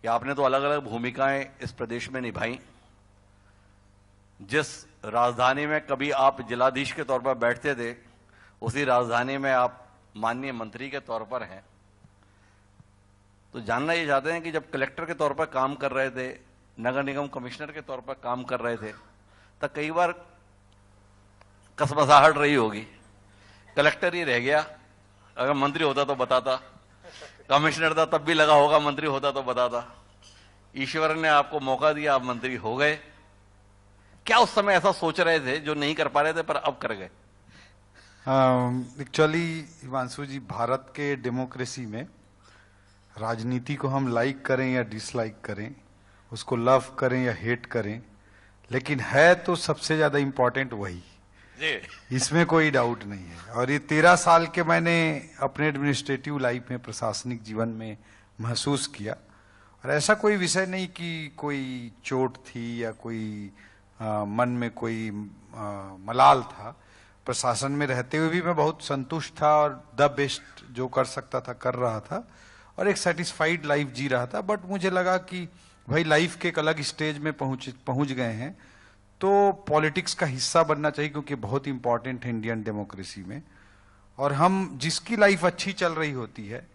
कि आपने तो अलग अलग भूमिकाएं इस प्रदेश में निभाई। जिस राजधानी में कभी आप जिलाधीश के तौर पर बैठते थे, उसी राजधानी में आप माननीय मंत्री के तौर पर हैं। तो जानना ये चाहते हैं कि जब कलेक्टर के तौर पर काम कर रहे थे, नगर निगम कमिश्नर के तौर पर काम कर रहे थे, तब कई बार कसमसाहट रही होगी, कलेक्टर ही रह गया, अगर मंत्री होता तो बताता, कमिश्नर था तब भी लगा होगा मंत्री होता तो बताता। ईश्वर ने आपको मौका दिया, आप मंत्री हो गए। क्या उस समय ऐसा सोच रहे थे जो नहीं कर पा रहे थे पर अब कर गए? एक्चुअली हिमांशु जी, भारत के डेमोक्रेसी में राजनीति को हम लाइक करें या डिसलाइक करें, उसको लव करें या हेट करें, लेकिन है तो सबसे ज्यादा इंपॉर्टेंट वही, इसमें कोई डाउट नहीं है। और ये 13 साल के मैंने अपने एडमिनिस्ट्रेटिव लाइफ में, प्रशासनिक जीवन में महसूस किया। और ऐसा कोई विषय नहीं कि कोई चोट थी या कोई मन में कोई मलाल था। प्रशासन में रहते हुए भी मैं बहुत संतुष्ट था और द बेस्ट जो कर सकता था कर रहा था और एक सेटिस्फाइड लाइफ जी रहा था। बट मुझे लगा कि भाई लाइफ के एक अलग स्टेज में पहुंच गए हैं तो पॉलिटिक्स का हिस्सा बनना चाहिए, क्योंकि बहुत इंपॉर्टेंट है इंडियन डेमोक्रेसी में। और हम जिसकी लाइफ अच्छी चल रही होती है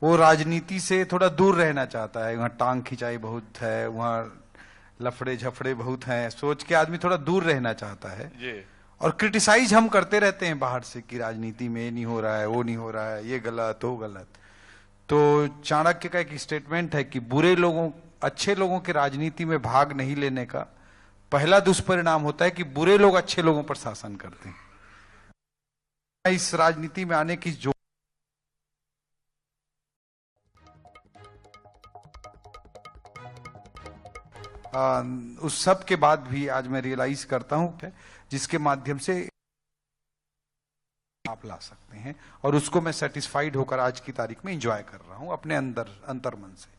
वो राजनीति से थोड़ा दूर रहना चाहता है। वहाँ टांग खिंचाई बहुत है, वहाँ लफड़े झफड़े बहुत हैं, सोच के आदमी थोड़ा दूर रहना चाहता है जी। और क्रिटिसाइज हम करते रहते हैं बाहर से कि राजनीति में ये नहीं हो रहा है, वो नहीं हो रहा है, ये गलत वो गलत। तो चाणक्य का एक स्टेटमेंट है कि बुरे लोगों, अच्छे लोगों के राजनीति में भाग नहीं लेने का पहला दुष्परिणाम होता है कि बुरे लोग अच्छे लोगों पर शासन करते हैं। इस राजनीति में आने की जो उस सब के बाद भी आज मैं रियलाइज करता हूं जिसके माध्यम से आप ला सकते हैं, और उसको मैं सेटिस्फाइड होकर आज की तारीख में एंजॉय कर रहा हूं अपने अंदर अंतर्मन से।